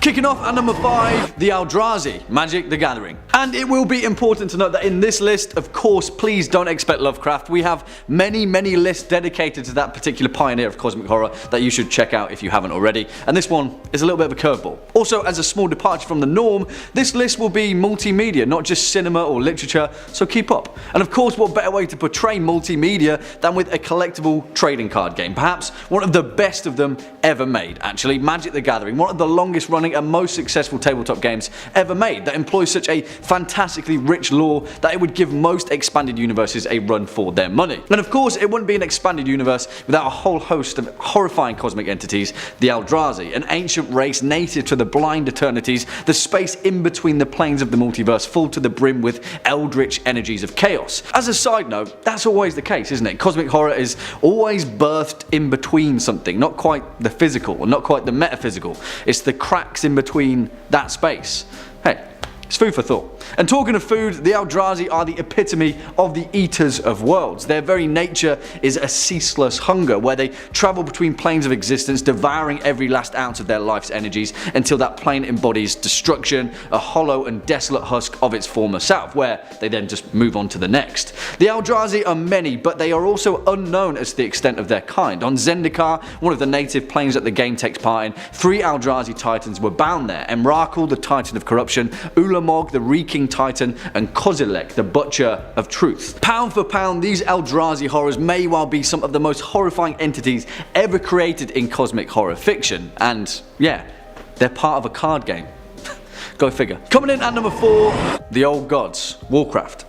Kicking off at number 5, the Eldrazi, Magic the Gathering. And it will be important to note that in this list, of course, please don't expect Lovecraft. We have many lists dedicated to that particular pioneer of cosmic horror that you should check out if you haven't already. And this one is a little bit of a curveball. Also, as a small departure from the norm, this list will be multimedia, not just cinema or literature, so keep up. And of course, what better way to portray multimedia than with a collectible trading card game? Perhaps one of the best of them ever made, actually. Magic the Gathering, one of the longest running and most successful tabletop games ever made, that employs such a fantastically rich lore that it would give most expanded universes a run for their money. And of course, it wouldn't be an expanded universe without a whole host of horrifying cosmic entities, the Eldrazi, an ancient race native to the blind eternities, the space in between the planes of the multiverse, full to the brim with eldritch energies of chaos. As a side note, that's always the case, isn't it? Cosmic horror is always birthed in between something, not quite the physical or not quite the metaphysical. It's the cracks in between that space. Hey, it's food for thought. And talking of food, the Eldrazi are the epitome of the eaters of worlds. Their very nature is a ceaseless hunger, where they travel between planes of existence, devouring every last ounce of their life's energies until that plane embodies destruction, a hollow and desolate husk of its former self, where they then just move on to the next. The Eldrazi are many, but they are also unknown as to the extent of their kind. On Zendikar, one of the native planes that the game takes part in, 3 Eldrazi titans were bound there: Emrakul, the titan of corruption, Ulamog, the reeking titan, and Kozilek, the butcher of truth. Pound for pound, these Eldrazi horrors may well be some of the most horrifying entities ever created in cosmic horror fiction, and yeah, they're part of a card game. Go figure. Coming in at number 4, the old gods, Warcraft.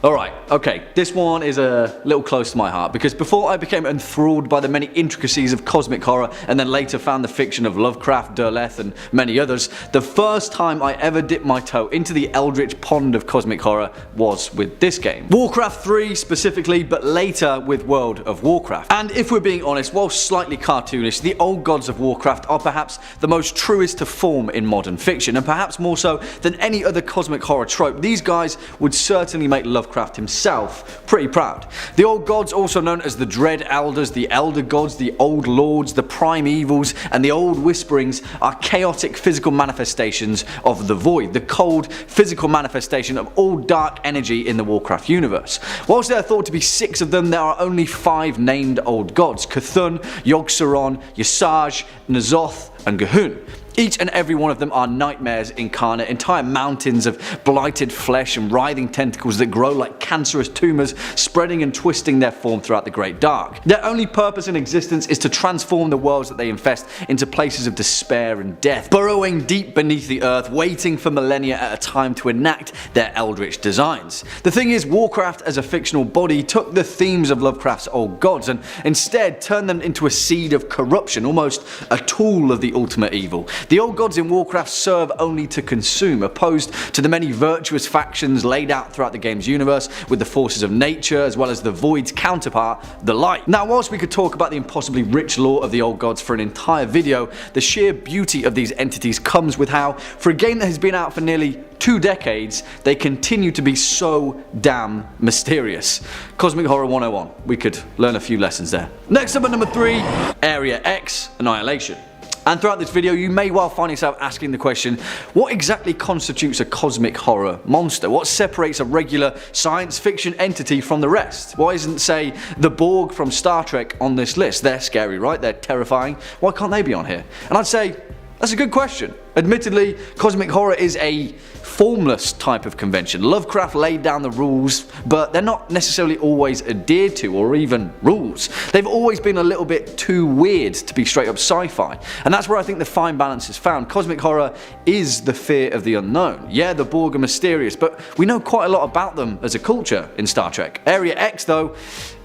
Alright, okay, this one is a little close to my heart, because before I became enthralled by the many intricacies of cosmic horror and then later found the fiction of Lovecraft, Derleth and many others, the first time I ever dipped my toe into the eldritch pond of cosmic horror was with this game. Warcraft 3 specifically, but later with World of Warcraft. And if we're being honest, while slightly cartoonish, the old gods of Warcraft are perhaps the most truest to form in modern fiction, and perhaps more so than any other cosmic horror trope. These guys would certainly make Lovecraft himself pretty proud. The old gods, also known as the Dread Elders, the Elder Gods, the Old Lords, the Primevals, and the Old Whisperings, are chaotic physical manifestations of the void, the cold physical manifestation of all dark energy in the Warcraft universe. Whilst there are thought to be 6 of them, there are only 5 named old gods: Cthulhu, Yog-sothoth, Yasaj, N'Zoth, and G'huun. Each and every one of them are nightmares incarnate, entire mountains of blighted flesh and writhing tentacles that grow like cancerous tumours, spreading and twisting their form throughout the Great Dark. Their only purpose in existence is to transform the worlds that they infest into places of despair and death, burrowing deep beneath the earth, waiting for millennia at a time to enact their eldritch designs. The thing is, Warcraft as a fictional body took the themes of Lovecraft's old gods and instead turned them into a seed of corruption, almost a tool of the ultimate evil. The old gods in Warcraft serve only to consume, opposed to the many virtuous factions laid out throughout the game's universe with the forces of nature as well as the void's counterpart, the light. Now, whilst we could talk about the impossibly rich lore of the old gods for an entire video, the sheer beauty of these entities comes with how, for a game that has been out for nearly 2 decades, they continue to be so damn mysterious. Cosmic Horror 101. We could learn a few lessons there. Next up at number 3, Area X, Annihilation. And throughout this video, you may well find yourself asking the question, what exactly constitutes a cosmic horror monster? What separates a regular science fiction entity from the rest? Why isn't, say, the Borg from Star Trek on this list? They're scary, right? They're terrifying. Why can't they be on here? And I'd say, that's a good question. Admittedly, cosmic horror is a formless type of convention. Lovecraft laid down the rules, but they're not necessarily always adhered to, or even rules. They've always been a little bit too weird to be straight up sci-fi, and that's where I think the fine balance is found. Cosmic horror is the fear of the unknown. Yeah, the Borg are mysterious, but we know quite a lot about them as a culture in Star Trek. Area X though,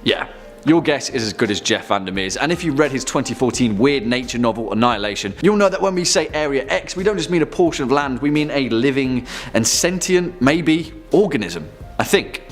yeah. Your guess is as good as Jeff Vandermeer's, and if you read his 2014 weird nature novel Annihilation, you'll know that when we say Area X, we don't just mean a portion of land, we mean a living and sentient, maybe, organism. I think.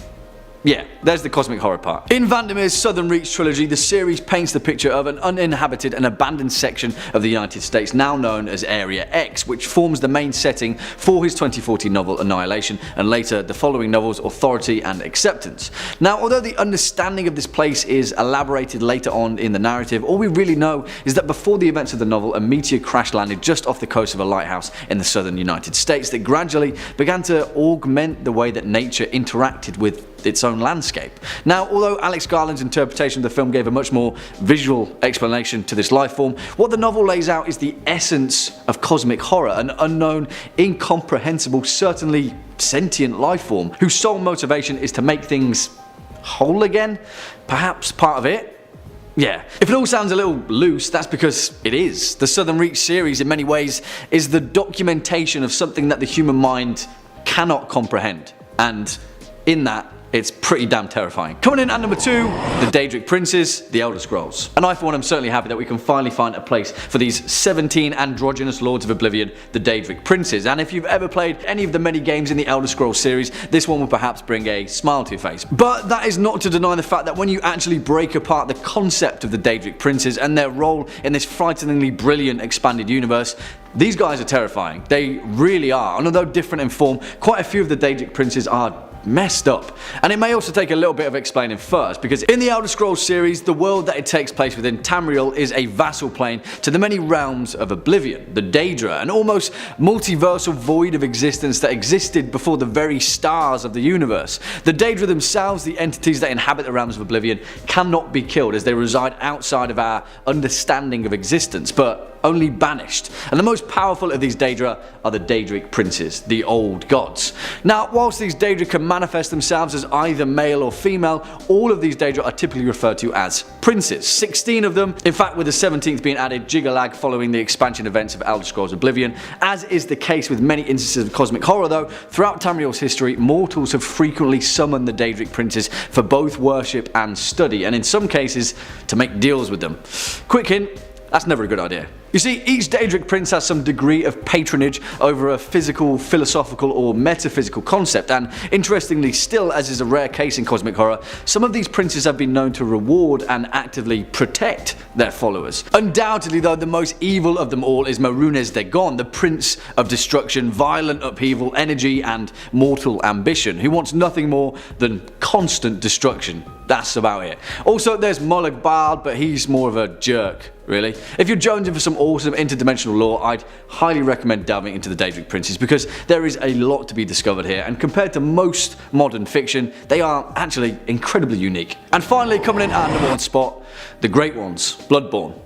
Yeah, there's the cosmic horror part. In Vandermeer's Southern Reach trilogy, the series paints the picture of an uninhabited and abandoned section of the United States now known as Area X, which forms the main setting for his 2014 novel Annihilation, and later the following novels Authority and Acceptance. Now, although the understanding of this place is elaborated later on in the narrative, all we really know is that before the events of the novel, a meteor crash landed just off the coast of a lighthouse in the southern United States that gradually began to augment the way that nature interacted with its own landscape. Now, although Alex Garland's interpretation of the film gave a much more visual explanation to this life form, what the novel lays out is the essence of cosmic horror, an unknown, incomprehensible, certainly sentient life form whose sole motivation is to make things whole again. Perhaps part of it. Yeah, if it all sounds a little loose, that's because it is. The Southern Reach series in many ways is the documentation of something that the human mind cannot comprehend, and in that, it's pretty damn terrifying. Coming in at number 2, the Daedric Princes, the Elder Scrolls. And I for one am certainly happy that we can finally find a place for these 17 androgynous Lords of Oblivion, the Daedric Princes. And if you've ever played any of the many games in the Elder Scrolls series, this one will perhaps bring a smile to your face. But that is not to deny the fact that when you actually break apart the concept of the Daedric Princes and their role in this frighteningly brilliant expanded universe, these guys are terrifying. They really are. And although different in form, quite a few of the Daedric Princes are messed up. And it may also take a little bit of explaining first, because in the Elder Scrolls series, the world that it takes place within Tamriel is a vassal plane to the many realms of Oblivion, the Daedra, an almost multiversal void of existence that existed before the very stars of the universe. The Daedra themselves, the entities that inhabit the realms of Oblivion, cannot be killed as they reside outside of our understanding of existence, but only banished. And the most powerful of these Daedra are the Daedric Princes, the old gods. Now, whilst these Daedra can manifest themselves as either male or female, all of these Daedra are typically referred to as princes. 16 of them, in fact with the 17th being added Jiggalag following the expansion events of Elder Scrolls Oblivion. As is the case with many instances of cosmic horror though, throughout Tamriel's history, mortals have frequently summoned the Daedric Princes for both worship and study, and in some cases to make deals with them. Quick hint, that's never a good idea. You see, each Daedric prince has some degree of patronage over a physical, philosophical or metaphysical concept, and interestingly still, as is a rare case in cosmic horror, some of these princes have been known to reward and actively protect their followers. Undoubtedly though, the most evil of them all is Marunez Dagon, the prince of destruction, violent upheaval, energy and mortal ambition, who wants nothing more than constant destruction. That's about it. Also there's Molag Bard, but he's more of a jerk, really. If you're jonesing for some awesome interdimensional lore, I'd highly recommend delving into the Daedric Princes, because there is a lot to be discovered here, and compared to most modern fiction, they are actually incredibly unique. And finally, coming in at number 1 spot, the Great Ones, Bloodborne.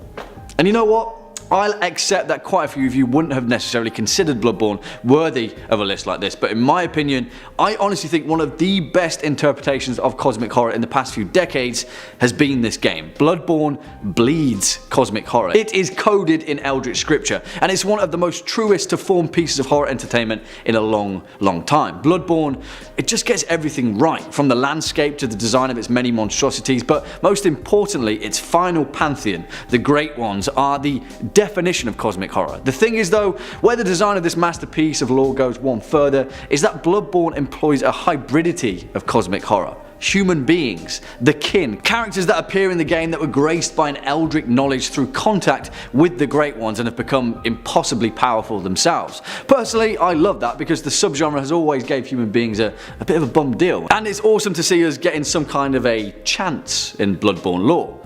And you know what? I'll accept that quite a few of you wouldn't have necessarily considered Bloodborne worthy of a list like this, but in my opinion, I honestly think one of the best interpretations of cosmic horror in the past few decades has been this game. Bloodborne bleeds cosmic horror. It is coded in Eldritch scripture, and it's one of the most truest to form pieces of horror entertainment in a long time. Bloodborne, it just gets everything right, from the landscape to the design of its many monstrosities, but most importantly, its final pantheon, the Great Ones, are the definition of cosmic horror. The thing is though, where the design of this masterpiece of lore goes one further, is that Bloodborne employs a hybridity of cosmic horror. Human beings, the kin, characters that appear in the game that were graced by an eldritch knowledge through contact with the Great Ones and have become impossibly powerful themselves. Personally, I love that, because the subgenre has always gave human beings a bit of a bum deal, and it's awesome to see us getting some kind of a chance in Bloodborne lore.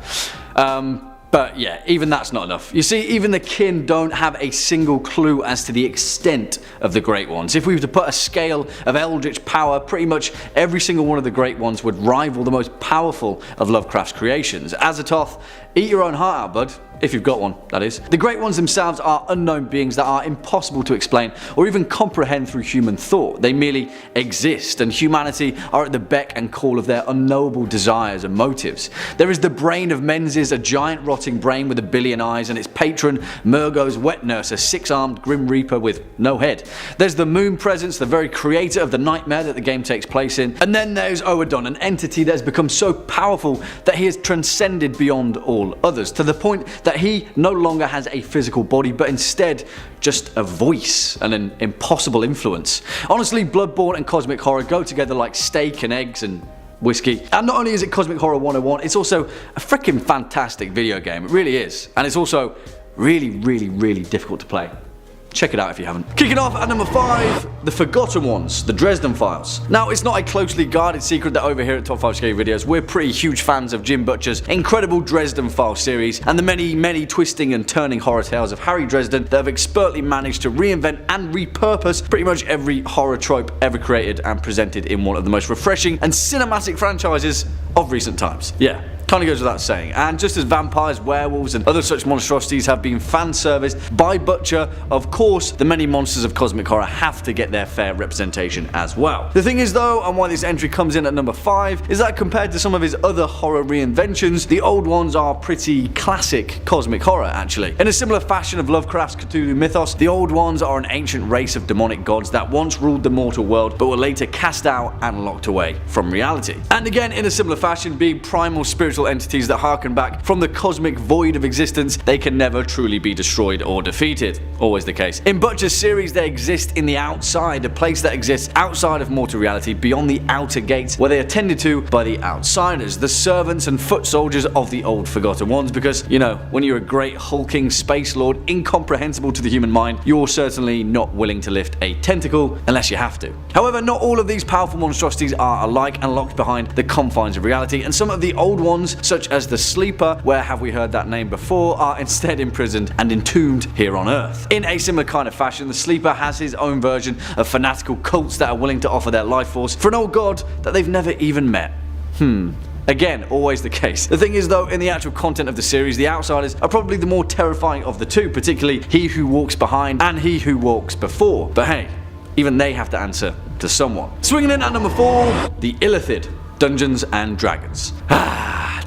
But yeah, even that's not enough. You see, even the kin don't have a single clue as to the extent of the Great Ones. If we were to put a scale of eldritch power, pretty much every single one of the Great Ones would rival the most powerful of Lovecraft's creations. Azazoth, eat your own heart out, bud. If you've got one, that is. The Great Ones themselves are unknown beings that are impossible to explain or even comprehend through human thought. They merely exist, and humanity are at the beck and call of their unknowable desires and motives. There is the brain of Menzies, a giant rotting brain with 1 billion eyes, and its patron, Murgo's wet nurse, a 6-armed grim reaper with no head. There's the Moon Presence, the very creator of the nightmare that the game takes place in. And then there's Oedon, an entity that has become so powerful that he has transcended beyond all others, to the point that he no longer has a physical body, but instead just a voice and an impossible influence. Honestly, Bloodborne and cosmic horror go together like steak and eggs and whiskey. And not only is it Cosmic Horror 101, it's also a freaking fantastic video game. It really is. And it's also really, really, really difficult to play. Check it out if you haven't. Kicking off at number 5, The Forgotten Ones, The Dresden Files. Now, it's not a closely guarded secret that over here at Top 5 Scary Videos, we're pretty huge fans of Jim Butcher's incredible Dresden Files series and the many, many twisting and turning horror tales of Harry Dresden that have expertly managed to reinvent and repurpose pretty much every horror trope ever created and presented in one of the most refreshing and cinematic franchises of recent times. Yeah. Kind of goes without saying. And just as vampires, werewolves, and other such monstrosities have been fan serviced by Butcher, of course, the many monsters of cosmic horror have to get their fair representation as well. The thing is though, and why this entry comes in at number 5, is that compared to some of his other horror reinventions, the old ones are pretty classic cosmic horror actually. In a similar fashion of Lovecraft's Cthulhu mythos, the old ones are an ancient race of demonic gods that once ruled the mortal world but were later cast out and locked away from reality. And again, in a similar fashion, being primal spiritual entities that harken back from the cosmic void of existence, they can never truly be destroyed or defeated. Always the case. In Butcher's series, they exist in the outside, a place that exists outside of mortal reality, beyond the outer gates, where they are tended to by the outsiders, the servants and foot soldiers of the old Forgotten Ones, because, you know, when you're a great hulking space lord, incomprehensible to the human mind, you're certainly not willing to lift a tentacle unless you have to. However, not all of these powerful monstrosities are alike and locked behind the confines of reality, and some of the old ones, such as the Sleeper, where have we heard that name before, are instead imprisoned and entombed here on Earth. In a similar kind of fashion, the Sleeper has his own version of fanatical cults that are willing to offer their life force for an old god that they've never even met. Again, always the case. The thing is though, in the actual content of the series, the outsiders are probably the more terrifying of the two, particularly he who walks behind and he who walks before. But hey, even they have to answer to someone. Swinging in at number 4, the Illithid, Dungeons and Dragons.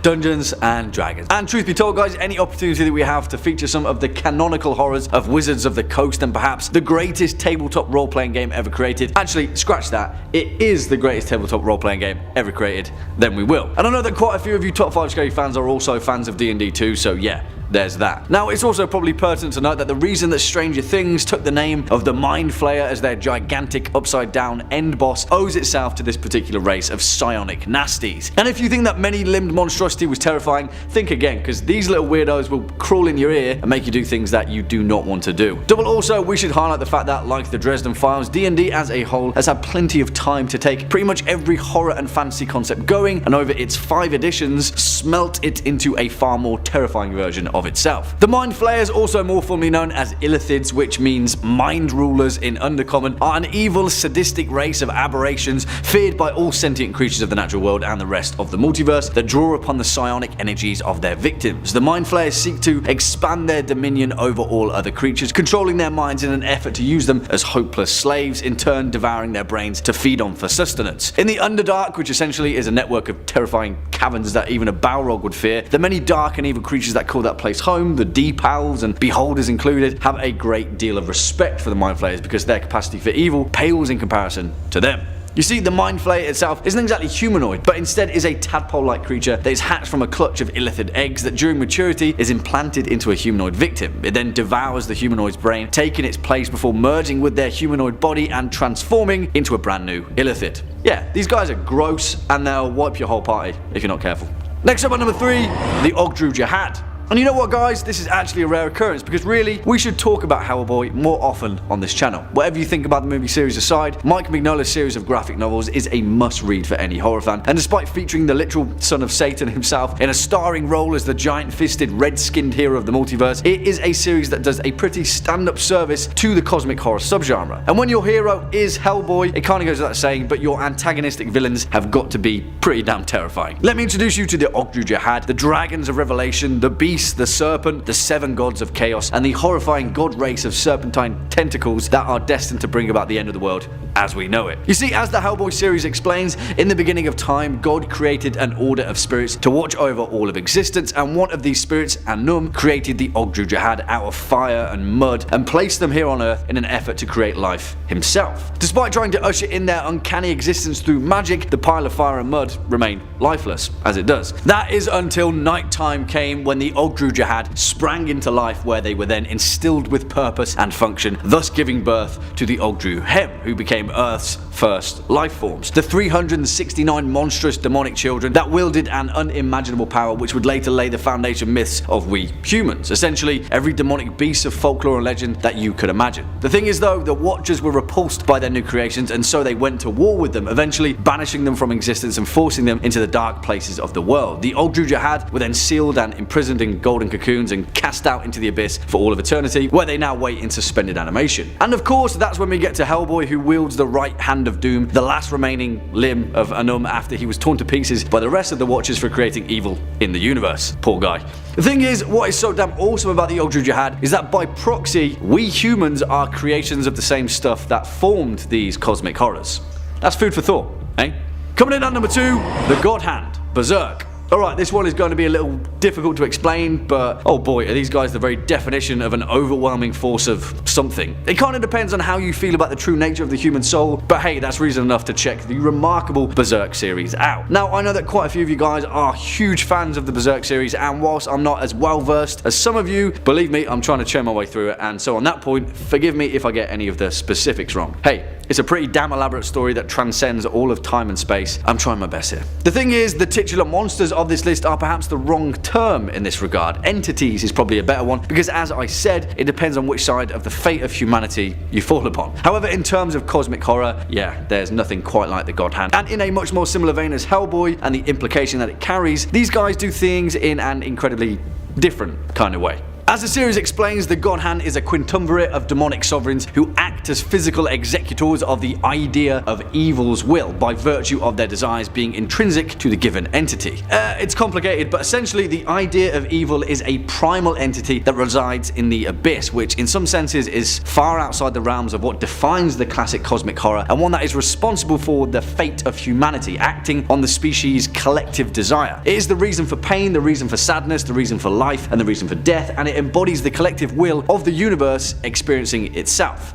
Dungeons and Dragons. And truth be told guys, any opportunity that we have to feature some of the canonical horrors of Wizards of the Coast and perhaps the greatest tabletop role-playing game ever created, actually scratch that, it is the greatest tabletop role-playing game ever created, then we will. And I know that quite a few of you Top 5 Scary fans are also fans of D&D too, so yeah, there's that. Now, it's also probably pertinent to note that the reason that Stranger Things took the name of the Mind Flayer as their gigantic upside-down end boss owes itself to this particular race of psionic nasties. And if you think that many-limbed monstrosity was terrifying, think again, because these little weirdos will crawl in your ear and make you do things that you do not want to do. Double also, we should highlight the fact that, like the Dresden Files, D&D as a whole has had plenty of time to take pretty much every horror and fantasy concept going, and over its 5 editions, smelt it into a far more terrifying version of itself. The Mind Flayers, also more formally known as Illithids, which means mind rulers in Undercommon, are an evil, sadistic race of aberrations feared by all sentient creatures of the natural world and the rest of the multiverse that draw upon the psionic energies of their victims. The Mind Flayers seek to expand their dominion over all other creatures, controlling their minds in an effort to use them as hopeless slaves, in turn devouring their brains to feed on for sustenance. In the Underdark, which essentially is a network of terrifying caverns that even a Balrog would fear, the many dark and evil creatures that call that place home, the Deep Owls and Beholders included, have a great deal of respect for the Mind Flayers because their capacity for evil pales in comparison to them. You see, the Mind Flayer itself isn't exactly humanoid, but instead is a tadpole-like creature that is hatched from a clutch of Illithid eggs that during maturity is implanted into a humanoid victim. It then devours the humanoid's brain, taking its place before merging with their humanoid body and transforming into a brand new Illithid. Yeah, these guys are gross and they'll wipe your whole party if you're not careful. Next up at number 3, the Ogdru Jahad. And you know what guys, this is actually a rare occurrence because really, we should talk about Hellboy more often on this channel. Whatever you think about the movie series aside, Mike Mignola's series of graphic novels is a must-read for any horror fan, and despite featuring the literal son of Satan himself in a starring role as the giant-fisted, red-skinned hero of the multiverse, it is a series that does a pretty stand-up service to the cosmic horror subgenre. And when your hero is Hellboy, it kind of goes without saying, but your antagonistic villains have got to be pretty damn terrifying. Let me introduce you to the Ogdru Jahad, the dragons of revelation, the beast, the serpent, the 7 gods of chaos, and the horrifying god race of serpentine tentacles that are destined to bring about the end of the world as we know it. You see, as the Hellboy series explains, in the beginning of time, God created an order of spirits to watch over all of existence, and one of these spirits, Anum, created the Ogdru Jahad out of fire and mud and placed them here on Earth in an effort to create life himself. Despite trying to usher in their uncanny existence through magic, the pile of fire and mud remained lifeless, as it does. That is until nighttime came, when the Ogdru Jahad sprang into life, where they were then instilled with purpose and function, thus giving birth to the Ogdru Hem, who became Earth's first life forms. The 369 monstrous demonic children that wielded an unimaginable power which would later lay the foundation myths of we humans. Essentially, every demonic beast of folklore and legend that you could imagine. The thing is though, the Watchers were repulsed by their new creations, and so they went to war with them, eventually banishing them from existence and forcing them into the dark places of the world. The Ogdru Jahad were then sealed and imprisoned in golden cocoons and cast out into the abyss for all of eternity, where they now wait in suspended animation. And of course, that's when we get to Hellboy, who wields the right hand of doom, the last remaining limb of Anum after he was torn to pieces by the rest of the Watchers for creating evil in the universe. Poor guy. The thing is, what is so damn awesome about the Ogdru Jahad is that by proxy, we humans are creations of the same stuff that formed these cosmic horrors. That's food for thought, eh? Coming in at number 2, the God Hand, Berserk. Alright, this one is going to be a little difficult to explain, but oh boy, are these guys the very definition of an overwhelming force of something. It kind of depends on how you feel about the true nature of the human soul, but hey, that's reason enough to check the remarkable Berserk series out. Now, I know that quite a few of you guys are huge fans of the Berserk series, and whilst I'm not as well versed as some of you, believe me, I'm trying to churn my way through it, and so on that point, forgive me if I get any of the specifics wrong. Hey, it's a pretty damn elaborate story that transcends all of time and space. I'm trying my best here. The thing is, the titular monsters of this list are perhaps the wrong term in this regard. Entities is probably a better one, because as I said, it depends on which side of the fate of humanity you fall upon. However, in terms of cosmic horror, yeah, there's nothing quite like the God Hand. And in a much more similar vein as Hellboy and the implication that it carries, these guys do things in an incredibly different kind of way. As the series explains, the God Hand is a quintumvirate of demonic sovereigns who act as physical executors of the idea of evil's will by virtue of their desires being intrinsic to the given entity. It's complicated, but essentially the idea of evil is a primal entity that resides in the abyss, which in some senses is far outside the realms of what defines the classic cosmic horror, and one that is responsible for the fate of humanity, acting on the species' collective desire. It is the reason for pain, the reason for sadness, the reason for life, and the reason for death, and it embodies the collective will of the universe experiencing itself.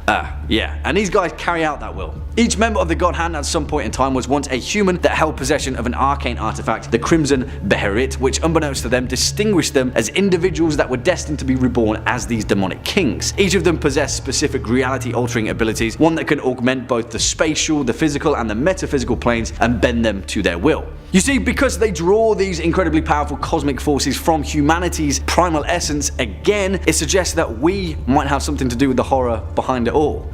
Yeah, and these guys carry out that will. Each member of the God Hand at some point in time was once a human that held possession of an arcane artifact, the Crimson Beherit, which unbeknownst to them distinguished them as individuals that were destined to be reborn as these demonic kings. Each of them possessed specific reality-altering abilities, one that can augment both the spatial, the physical, and the metaphysical planes and bend them to their will. You see, because they draw these incredibly powerful cosmic forces from humanity's primal essence, again, it suggests that we might have something to do with the horror behind it all.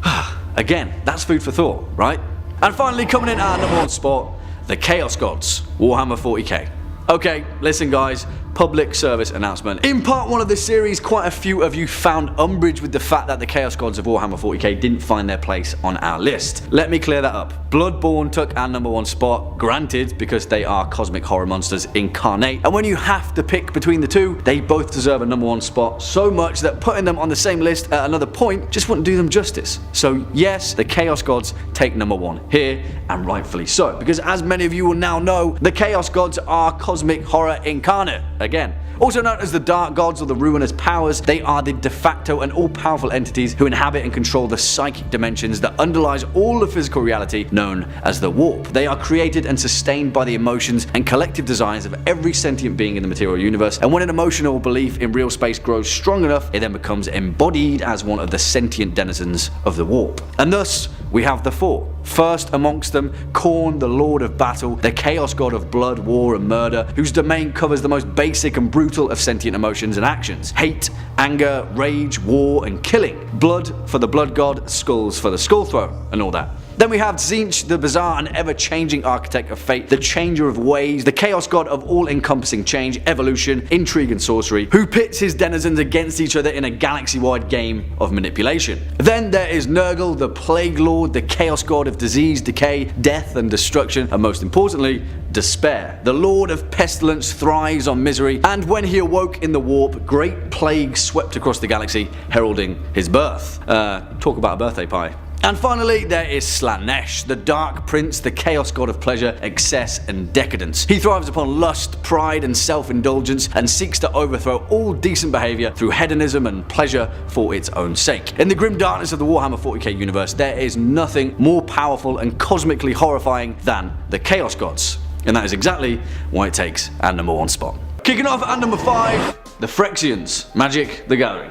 Again, that's food for thought, right? And finally, coming in at our number 1 spot, the Chaos Gods, Warhammer 40k. Okay, listen guys, public service announcement. In part 1 of this series, quite a few of you found umbrage with the fact that the Chaos Gods of Warhammer 40k didn't find their place on our list. Let me clear that up. Bloodborne took our number 1 spot, granted, because they are cosmic horror monsters incarnate, and when you have to pick between the two, they both deserve a number 1 spot, so much that putting them on the same list at another point just wouldn't do them justice. So yes, the Chaos Gods take number 1 here, and rightfully so, because as many of you will now know, the Chaos Gods are cosmic horror incarnate. Again, also known as the Dark Gods or the Ruinous Powers, they are the de facto and all-powerful entities who inhabit and control the psychic dimensions that underlies all the physical reality known as the Warp. They are created and sustained by the emotions and collective desires of every sentient being in the material universe, and when an emotional belief in real space grows strong enough, it then becomes embodied as one of the sentient denizens of the Warp. And thus, we have the 4. First amongst them, Khorne, the Lord of Battle, the Chaos God of blood, war, and murder, whose domain covers the most basic and brutal of sentient emotions and actions. Hate, anger, rage, war, and killing. Blood for the Blood God, skulls for the Skull Throne, and all that. Then we have Tzeentch, the bizarre and ever-changing architect of fate, the changer of ways, the chaos god of all-encompassing change, evolution, intrigue and sorcery, who pits his denizens against each other in a galaxy-wide game of manipulation. Then there is Nurgle, the plague lord, the chaos god of disease, decay, death and destruction, and most importantly, despair. The lord of pestilence thrives on misery, and when he awoke in the warp, great plague swept across the galaxy, heralding his birth. Talk about a birthday pie. And finally, there is Slaanesh, the Dark Prince, the Chaos God of pleasure, excess, and decadence. He thrives upon lust, pride, and self-indulgence, and seeks to overthrow all decent behavior through hedonism and pleasure for its own sake. In the grim darkness of the Warhammer 40k universe, there is nothing more powerful and cosmically horrifying than the Chaos Gods. And that is exactly why it takes our number 1 spot. Kicking off at number 5, the Phyrexians, Magic the Gathering.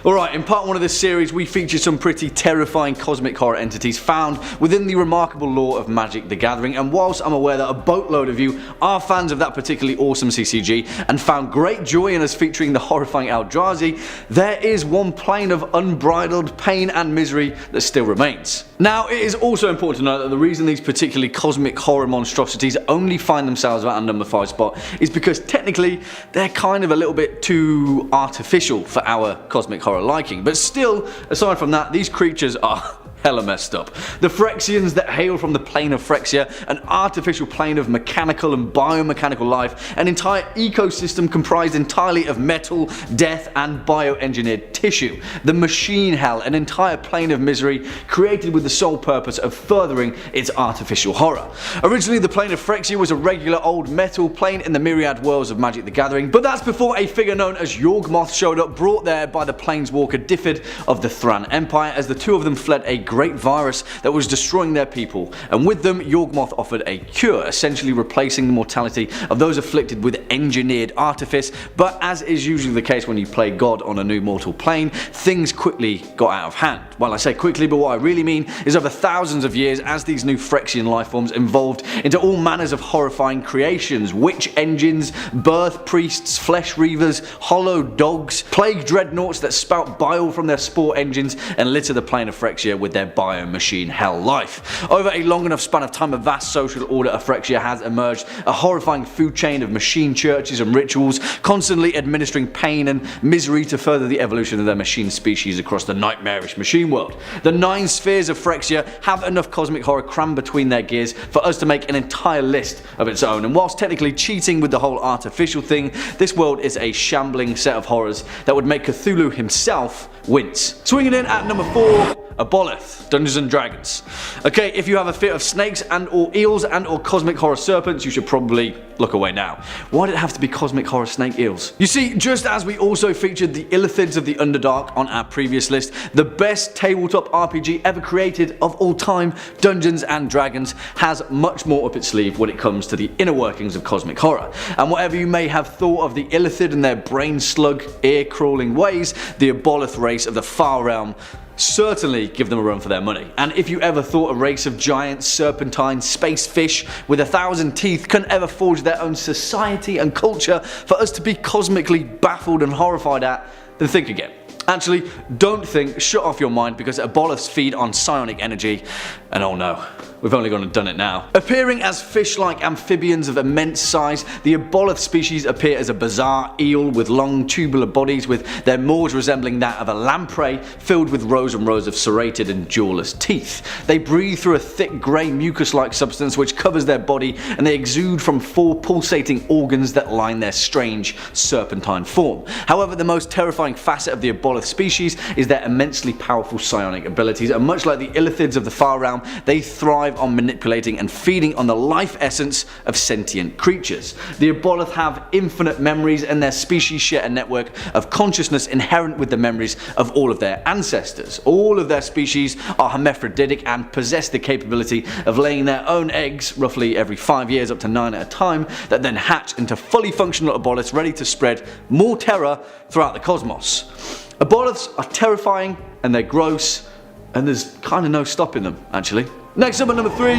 Alright, in part 1 of this series we featured some pretty terrifying cosmic horror entities found within the remarkable lore of Magic the Gathering, and whilst I'm aware that a boatload of you are fans of that particularly awesome CCG and found great joy in us featuring the horrifying Eldrazi, there is one plane of unbridled pain and misery that still remains. Now, it is also important to note that the reason these particularly cosmic horror monstrosities only find themselves at our number 5 spot is because technically they're kind of a little bit too artificial for our cosmic horror liking. But still, aside from that, these creatures are hella messed up. The Phyrexians that hail from the plane of Phyrexia, an artificial plane of mechanical and biomechanical life, an entire ecosystem comprised entirely of metal, death and bioengineered tissue. The machine hell, an entire plane of misery created with the sole purpose of furthering its artificial horror. Originally the plane of Phyrexia was a regular old metal plane in the myriad worlds of Magic the Gathering, but that's before a figure known as Yog-sothoth showed up, brought there by the planeswalker Diffid of the Thran Empire, as the two of them fled a great virus that was destroying their people, and with them Yog-sothoth offered a cure, essentially replacing the mortality of those afflicted with engineered artifice. But as is usually the case when you play God on a new mortal plane, things quickly got out of hand. Well, I say quickly, but what I really mean is over thousands of years, as these new Phyrexian lifeforms evolved into all manners of horrifying creations: witch engines, birth priests, flesh reavers, hollow dogs, plague dreadnoughts that spout bile from their spore engines and litter the plane of Phyrexia with their bio-machine hell life. Over a long enough span of time, a vast social order of Phyrexia has emerged, a horrifying food chain of machine churches and rituals, constantly administering pain and misery to further the evolution of their machine species across the nightmarish machine world. The 9 spheres of Phyrexia have enough cosmic horror crammed between their gears for us to make an entire list of its own, and whilst technically cheating with the whole artificial thing, this world is a shambling set of horrors that would make Cthulhu himself wince. Swinging in at number 4, Aboleth, Dungeons and Dragons. Okay, if you have a fear of snakes and or eels and or cosmic horror serpents, you should probably look away now. Why did it have to be cosmic horror snake eels? You see, just as we also featured the Illithids of the Underdark on our previous list, the best tabletop RPG ever created of all time, Dungeons and Dragons, has much more up its sleeve when it comes to the inner workings of cosmic horror. And whatever you may have thought of the Illithid and their brain slug, ear crawling ways, the Aboleth race of the Far Realm certainly give them a run for their money. And if you ever thought a race of giant serpentine space fish with 1,000 teeth can ever forge their own society and culture for us to be cosmically baffled and horrified at, then think again. Actually, don't think, shut off your mind, because Aboleths feed on psionic energy, and oh no, we've only gone and done it now. Appearing as fish-like amphibians of immense size, the Aboleth species appear as a bizarre eel with long tubular bodies, with their maws resembling that of a lamprey filled with rows and rows of serrated and jawless teeth. They breathe through a thick grey mucus-like substance which covers their body, and they exude from 4 pulsating organs that line their strange serpentine form. However, the most terrifying facet of the Aboleth species is their immensely powerful psionic abilities, and much like the Illithids of the Far Realm, they thrive on manipulating and feeding on the life essence of sentient creatures. The Aboleth have infinite memories, and their species share a network of consciousness inherent with the memories of all of their ancestors. All of their species are hermaphroditic and possess the capability of laying their own eggs roughly every 5 years, up to 9 at a time, that then hatch into fully functional Aboleths ready to spread more terror throughout the cosmos. Aboleths are terrifying, and they're gross, and there's kind of no stopping them, actually. Next up at number 3,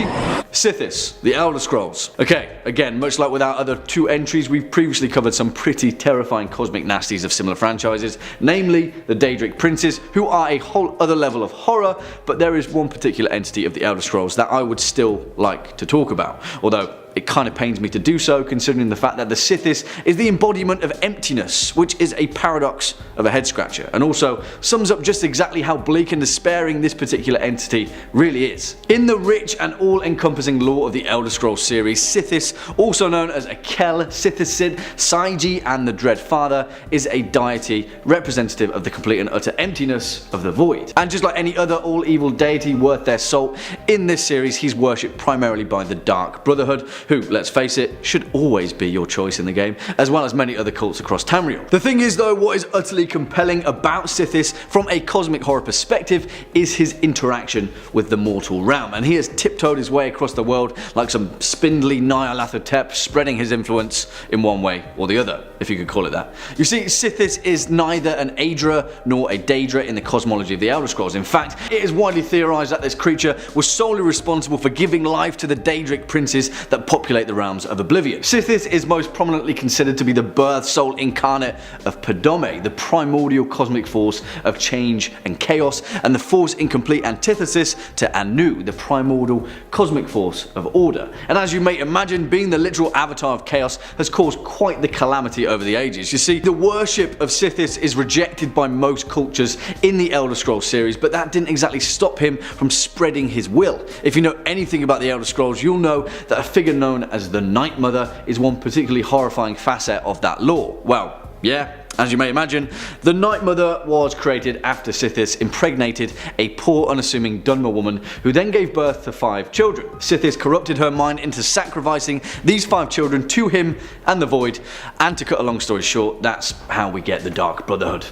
Sithis, the Elder Scrolls. Okay, again, much like with our other 2 entries, we've previously covered some pretty terrifying cosmic nasties of similar franchises, namely the Daedric princes, who are a whole other level of horror, but there is one particular entity of the Elder Scrolls that I would still like to talk about, although it kind of pains me to do so, considering the fact that the Sithis is the embodiment of emptiness, which is a paradox of a head scratcher, and also sums up just exactly how bleak and despairing this particular entity really is. In the rich and all-encompassing lore of the Elder Scrolls series, Sithis, also known as Akel, Sithisid, Saiji, and the Dread Father, is a deity representative of the complete and utter emptiness of the void. And just like any other all-evil deity worth their salt, In this series, he's worshipped primarily by the Dark Brotherhood, who, let's face it, should always be your choice in the game, as well as many other cults across Tamriel. The thing is though, what is utterly compelling about Sithis from a cosmic horror perspective is his interaction with the mortal realm, and he has tiptoed his way across the world like some spindly Nyarlathotep, spreading his influence in one way or the other, if you could call it that. You see, Sithis is neither an Aedra nor a Daedra in the cosmology of the Elder Scrolls. In fact, it is widely theorized that this creature was solely responsible for giving life to the Daedric princes that populate the realms of Oblivion. Sithis is most prominently considered to be the birth soul incarnate of Padome, the primordial cosmic force of change and chaos, and the force in complete antithesis to Anu, the primordial cosmic force of order. And as you may imagine, being the literal avatar of chaos has caused quite the calamity over the ages. You see, the worship of Sithis is rejected by most cultures in the Elder Scrolls series, but that didn't exactly stop him from spreading his will. If you know anything about the Elder Scrolls, you'll know that a figure known as the Night Mother is one particularly horrifying facet of that lore. Well, yeah, as you may imagine, the Night Mother was created after Sithis impregnated a poor unassuming Dunmer woman who then gave birth to 5 children. Sithis corrupted her mind into sacrificing these 5 children to him and the Void, and to cut a long story short, that's how we get the Dark Brotherhood.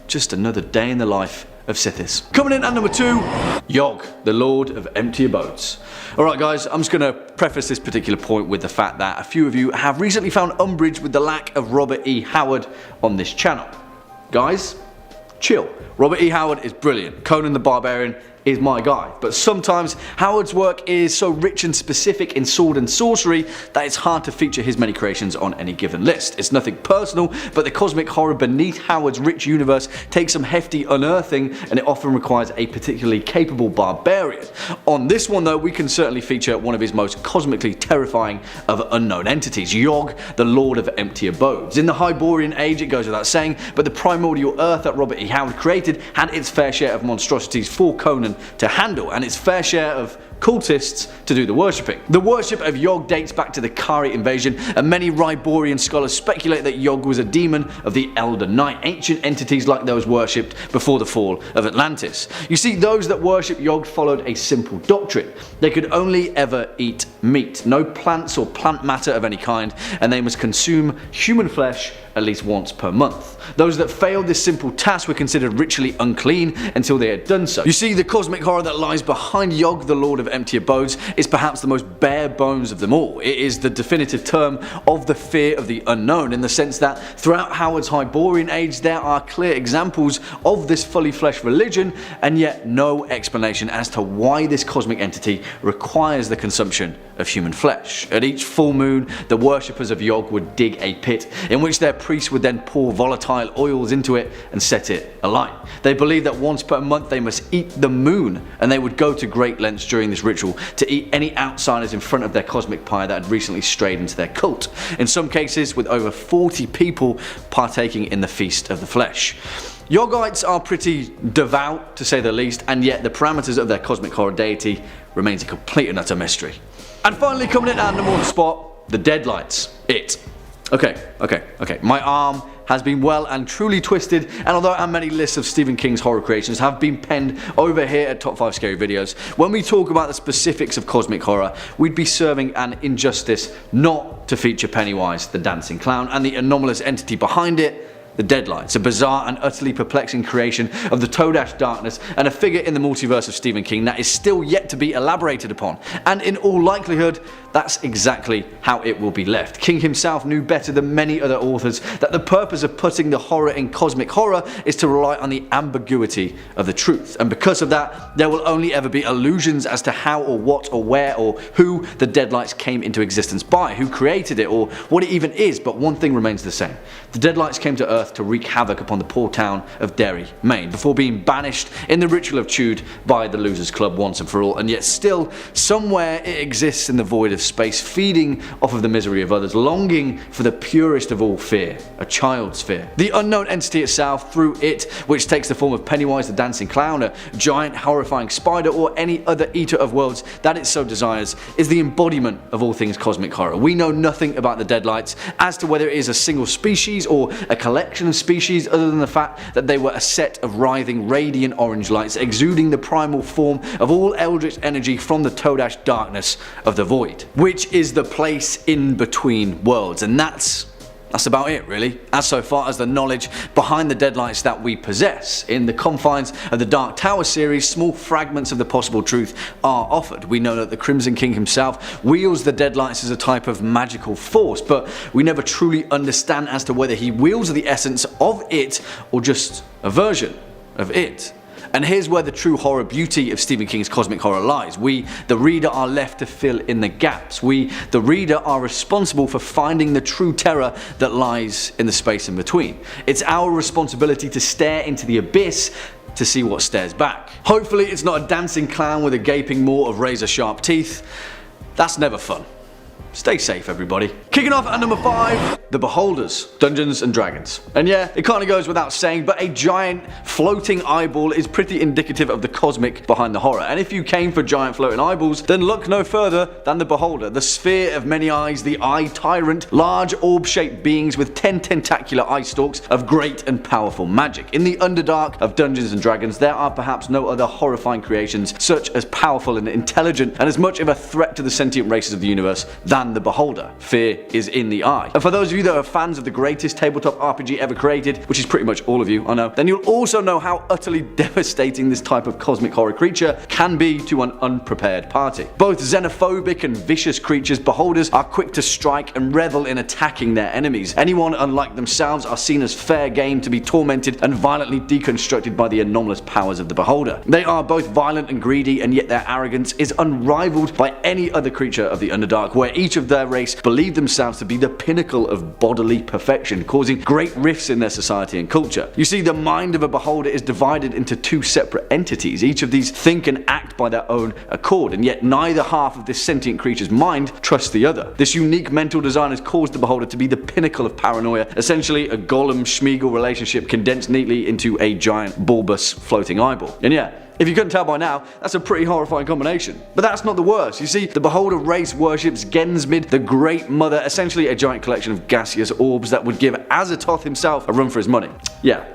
Just another day in the life of Sithis. Coming in at number 2, Yog, the Lord of Empty Abodes. Alright guys, I'm just going to preface this particular point with the fact that a few of you have recently found umbrage with the lack of Robert E. Howard on this channel. Guys, chill. Robert E. Howard is brilliant. Conan the Barbarian is my guy, but sometimes Howard's work is so rich and specific in sword and sorcery that it's hard to feature his many creations on any given list. It's nothing personal, but the cosmic horror beneath Howard's rich universe takes some hefty unearthing, and it often requires a particularly capable barbarian. On this one though, we can certainly feature one of his most cosmically terrifying of unknown entities, Yog, the Lord of Empty Abodes. In the Hyborian Age, it goes without saying, but the primordial earth that Robert E. Howard created had its fair share of monstrosities for Conan to handle, and its fair share of cultists to do the worshipping. The worship of Yog dates back to the Kari invasion, and many Ryborian scholars speculate that Yog was a demon of the Elder Night, ancient entities like those worshipped before the fall of Atlantis. You see, those that worship Yog followed a simple doctrine. They could only ever eat meat, no plants or plant matter of any kind, and they must consume human flesh at least once per month. Those that failed this simple task were considered ritually unclean until they had done so. You see, the cosmic horror that lies behind Yog, the Lord of Empty Abodes, is perhaps the most bare bones of them all. It is the definitive term of the fear of the unknown, in the sense that throughout Howard's Hyborian Age there are clear examples of this fully fleshed religion, and yet no explanation as to why this cosmic entity requires the consumption of human flesh. At each full moon, the worshippers of Yog would dig a pit, in which their priests would then pour volatile oils into it and set it alight. They believed that once per month they must eat the moon, and they would go to great lengths during this ritual to eat any outsiders in front of their cosmic pyre that had recently strayed into their cult, in some cases with over 40 people partaking in the Feast of the Flesh. Yogites are pretty devout, to say the least, and yet the parameters of their cosmic horror deity remains a complete and utter mystery. And finally, coming in at number 1 spot, the Deadlights. Okay, my arm has been well and truly twisted, and although our many lists of Stephen King's horror creations have been penned over here at Top 5 Scary Videos, when we talk about the specifics of cosmic horror, we'd be serving an injustice not to feature Pennywise the Dancing Clown and the anomalous entity behind it, the Deadlights, a bizarre and utterly perplexing creation of the Todash darkness, and a figure in the multiverse of Stephen King that is still yet to be elaborated upon, and in all likelihood that's exactly how it will be left. King himself knew better than many other authors that the purpose of putting the horror in cosmic horror is to rely on the ambiguity of the truth, and because of that there will only ever be illusions as to how or what or where or who the Deadlights came into existence by, who created it, or what it even is. But one thing remains the same: the Deadlights came to Earth to wreak havoc upon the poor town of Derry, Maine, before being banished in the ritual of Tude by the Losers Club once and for all, and yet still somewhere it exists in the void of space, feeding off of the misery of others, longing for the purest of all fear, a child's fear. The unknown entity itself, through it, which takes the form of Pennywise the Dancing Clown, a giant horrifying spider, or any other eater of worlds that it so desires, is the embodiment of all things cosmic horror. We know nothing about the Deadlights as to whether it is a single species or a collective collection of species other than the fact that they were a set of writhing radiant orange lights exuding the primal form of all eldritch energy from the Todash darkness of the void, which is the place in between worlds. And that's about it, really, as so far as the knowledge behind the Deadlights that we possess. In the confines of the Dark Tower series, small fragments of the possible truth are offered. We know that the Crimson King himself wields the Deadlights as a type of magical force, but we never truly understand as to whether he wields the essence of it or just a version of it. And here's where the true horror beauty of Stephen King's cosmic horror lies. We, the reader, are left to fill in the gaps. We, the reader, are responsible for finding the true terror that lies in the space in between. It's our responsibility to stare into the abyss to see what stares back. Hopefully it's not a dancing clown with a gaping maw of razor-sharp teeth. That's never fun. Stay safe, everybody. Kicking off at number 5, The Beholders, Dungeons and Dragons. And yeah, it kinda goes without saying, but a giant floating eyeball is pretty indicative of the cosmic behind the horror. And if you came for giant floating eyeballs, then look no further than the Beholder, the sphere of many eyes, the eye tyrant, large orb-shaped beings with 10 tentacular eye stalks of great and powerful magic. In the Underdark of Dungeons and Dragons, there are perhaps no other horrifying creations such as powerful and intelligent and as much of a threat to the sentient races of the universe than the Beholder. Fear is in the eye. And for those of you that are fans of the greatest tabletop RPG ever created, which is pretty much all of you, I know, then you'll also know how utterly devastating this type of cosmic horror creature can be to an unprepared party. Both xenophobic and vicious creatures, Beholders are quick to strike and revel in attacking their enemies. Anyone unlike themselves are seen as fair game to be tormented and violently deconstructed by the anomalous powers of the Beholder. They are both violent and greedy, and yet their arrogance is unrivaled by any other creature of the Underdark, where each of their race believe themselves to be the pinnacle of bodily perfection, causing great rifts in their society and culture. You see, the mind of a Beholder is divided into two separate entities. Each of these think and act by their own accord, and yet neither half of this sentient creature's mind trusts the other. This unique mental design has caused the Beholder to be the pinnacle of paranoia, essentially a Gollum-Schmeagol relationship condensed neatly into a giant bulbous floating eyeball. And yeah, if you couldn't tell by now, that's a pretty horrifying combination. But that's not the worst. You see, the Beholder race worships Gensmid, the Great Mother, essentially a giant collection of gaseous orbs that would give Azazoth himself a run for his money. Yeah.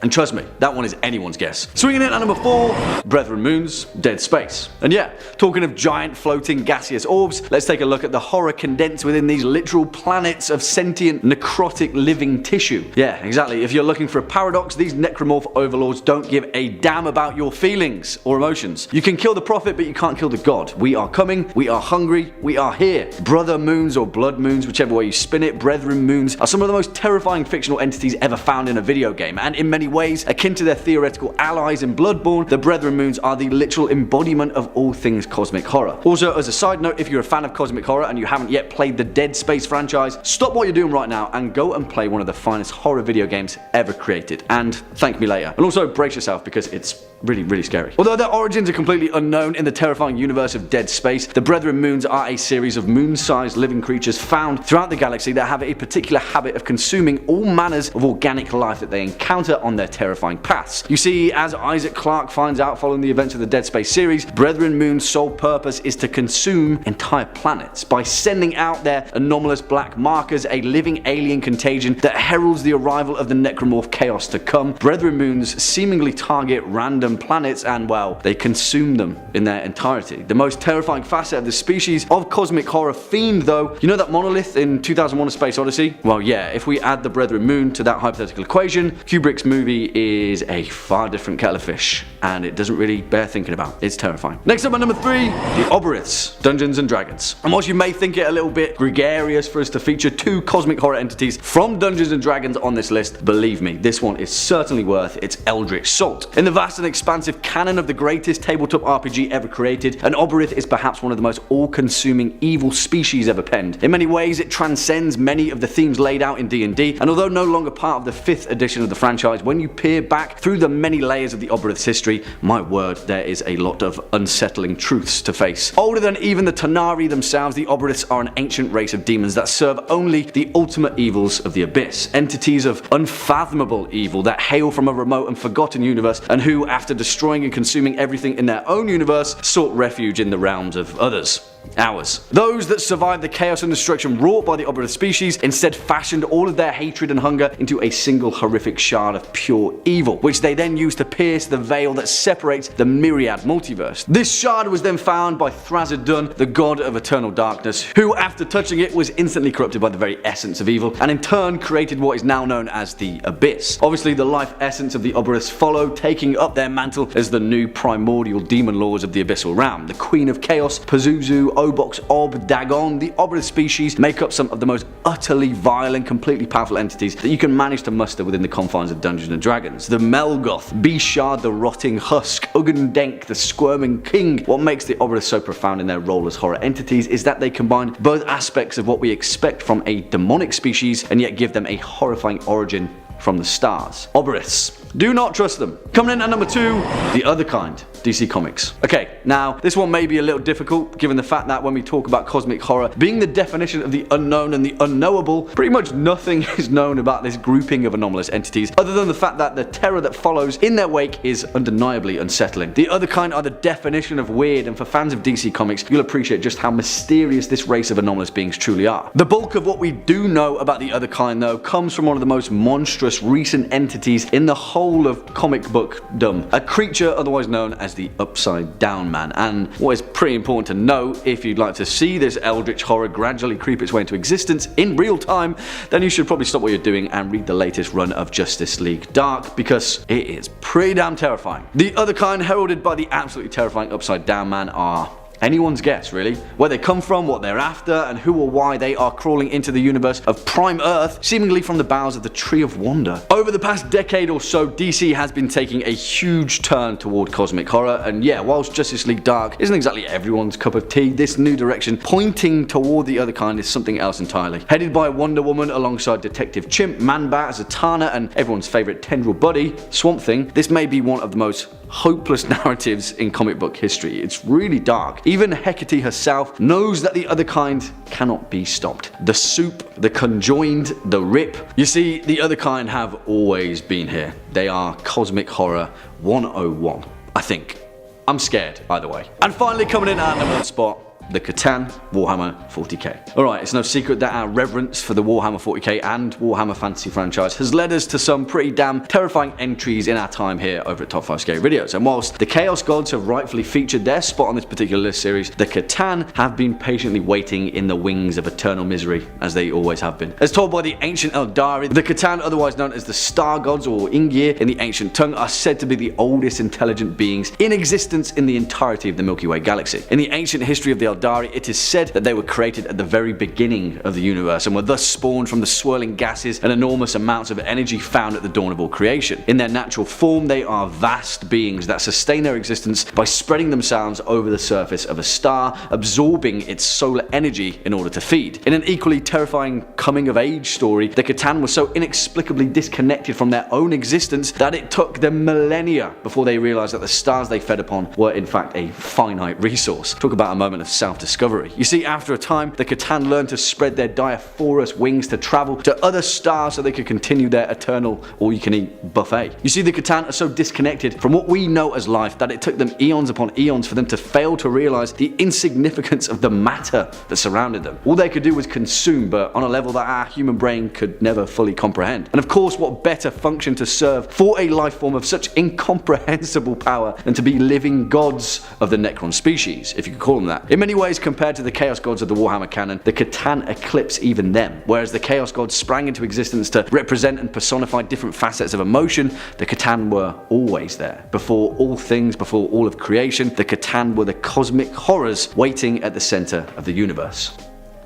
And trust me, that one is anyone's guess. Swinging in at number 4, Brethren Moon's Dead Space. And yeah, talking of giant floating gaseous orbs, let's take a look at the horror condensed within these literal planets of sentient necrotic living tissue. Yeah, exactly. If you're looking for a paradox, these necromorph overlords don't give a damn about your feelings or emotions. You can kill the prophet, but you can't kill the god. We are coming, we are hungry, we are here. Brother moons or blood moons, whichever way you spin it, Brethren Moons are some of the most terrifying fictional entities ever found in a video game, and in many ways, akin to their theoretical allies in Bloodborne, the Brethren Moons are the literal embodiment of all things cosmic horror. Also, as a side note, if you're a fan of cosmic horror and you haven't yet played the Dead Space franchise, stop what you're doing right now and go and play one of the finest horror video games ever created. And thank me later. And also brace yourself because it's really, really scary. Although their origins are completely unknown in the terrifying universe of Dead Space, the Brethren Moons are a series of moon-sized living creatures found throughout the galaxy that have a particular habit of consuming all manners of organic life that they encounter on their terrifying paths. You see, as Isaac Clarke finds out following the events of the Dead Space series, Brethren Moon's sole purpose is to consume entire planets. By sending out their anomalous black markers, a living alien contagion that heralds the arrival of the necromorph chaos to come, Brethren Moons seemingly target random planets and, well, they consume them in their entirety. The most terrifying facet of this species of cosmic horror fiend, though, you know that monolith in 2001: A Space Odyssey? Well, yeah, if we add the Brethren Moon to that hypothetical equation, Kubrick's movie is a far different kettle of fish, and it doesn't really bear thinking about. It's terrifying. Next up at number 3, the Oberiths, Dungeons and Dragons. And whilst you may think it a little bit gregarious for us to feature 2 cosmic horror entities from Dungeons and Dragons on this list, believe me, this one is certainly worth its eldritch salt. In the vast and expansive canon of the greatest tabletop RPG ever created, an Oberith is perhaps one of the most all-consuming evil species ever penned. In many ways, it transcends many of the themes laid out in D&D, and although no longer part of the 5th edition of the franchise, when you peer back through the many layers of the Oberith's history, my word, there is a lot of unsettling truths to face. Older than even the Tanari themselves, the Oberiths are an ancient race of demons that serve only the ultimate evils of the Abyss. Entities of unfathomable evil that hail from a remote and forgotten universe, and who, after destroying and consuming everything in their own universe, sought refuge in the realms of others. ours. Those that survived the chaos and destruction wrought by the Aboleth species instead fashioned all of their hatred and hunger into a single horrific shard of pure evil, which they then used to pierce the veil that separates the myriad multiverse. This shard was then found by Thrasadun, the god of eternal darkness, who after touching it was instantly corrupted by the very essence of evil, and in turn created what is now known as the Abyss. Obviously the life essence of the Aboleths follow, taking up their mantle as the new primordial demon lords of the abyssal realm. The Queen of Chaos, Pazuzu, Obox, Ob, Dagon, the Aboleth species make up some of the most utterly vile and completely powerful entities that you can manage to muster within the confines of Dungeons and Dragons. The Melgoth, Bishard the Rotting Husk, Ugendenk the Squirming King. What makes the Aboleth so profound in their role as horror entities is that they combine both aspects of what we expect from a demonic species and yet give them a horrifying origin from the stars. Aboleths. Do not trust them. Coming in at number 2, The Other Kind, DC Comics. Okay, now this one may be a little difficult given the fact that when we talk about cosmic horror being the definition of the unknown and the unknowable, pretty much nothing is known about this grouping of anomalous entities other than the fact that the terror that follows in their wake is undeniably unsettling. The Other Kind are the definition of weird, and for fans of DC Comics you'll appreciate just how mysterious this race of anomalous beings truly are. The bulk of what we do know about the Other Kind though comes from one of the most monstrous recent entities in the whole of comic bookdom, a creature otherwise known as the Upside Down Man. And what is pretty important to note, if you'd like to see this eldritch horror gradually creep its way into existence in real time, then you should probably stop what you're doing and read the latest run of Justice League Dark, because it is pretty damn terrifying. The Other Kind, heralded by the absolutely terrifying Upside Down Man, are anyone's guess, really. Where they come from, what they're after, and who or why they are crawling into the universe of Prime Earth, seemingly from the boughs of the Tree of Wonder. Over the past decade or so, DC has been taking a huge turn toward cosmic horror, and yeah, whilst Justice League Dark isn't exactly everyone's cup of tea, this new direction pointing toward The Other Kind is something else entirely. Headed by Wonder Woman alongside Detective Chimp, Man-Bat, Zatanna, and everyone's favourite tendril buddy, Swamp Thing, this may be one of the most hopeless narratives in comic book history. It's really dark. Even Hecate herself knows that the Other Kind cannot be stopped. The Soup, the Conjoined, the Rip. You see, the Other Kind have always been here. They are cosmic horror 101, I think. I'm scared, either way. And finally coming in at number 1 spot, the Catan Warhammer 40k. Alright, it's no secret that our reverence for the Warhammer 40k and Warhammer Fantasy franchise has led us to some pretty damn terrifying entries in our time here over at Top 5 Scary Videos. And whilst the Chaos Gods have rightfully featured their spot on this particular list series, the Catan have been patiently waiting in the wings of eternal misery, as they always have been. As told by the ancient Eldari, the Catan, otherwise known as the Star Gods or Ingir in the ancient tongue, are said to be the oldest intelligent beings in existence in the entirety of the Milky Way galaxy. In the ancient history of the Eldari, it is said that they were created at the very beginning of the universe and were thus spawned from the swirling gases and enormous amounts of energy found at the dawn of all creation. In their natural form, they are vast beings that sustain their existence by spreading themselves over the surface of a star, absorbing its solar energy in order to feed. In an equally terrifying coming-of-age story, the Catan were so inexplicably disconnected from their own existence that it took them millennia before they realized that the stars they fed upon were in fact a finite resource. Talk about a moment of self-discovery. You see, after a time, the Catan learned to spread their diaphanous wings to travel to other stars so they could continue their eternal all-you-can-eat buffet. You see, the Catan are so disconnected from what we know as life that it took them eons upon eons for them to fail to realize the insignificance of the matter that surrounded them. All they could do was consume, but on a level that our human brain could never fully comprehend. And of course, what better function to serve for a life form of such incomprehensible power than to be living gods of the Necron species, if you could call them that. In many ways, compared to the Chaos Gods of the Warhammer canon, the Catan eclipse even them. Whereas the Chaos Gods sprang into existence to represent and personify different facets of emotion, the Catan were always there. Before all things, before all of creation, the Catan were the cosmic horrors waiting at the center of the universe.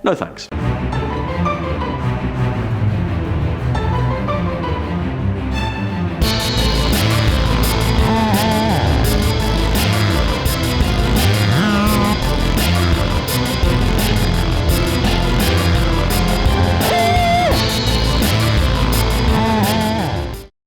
No thanks.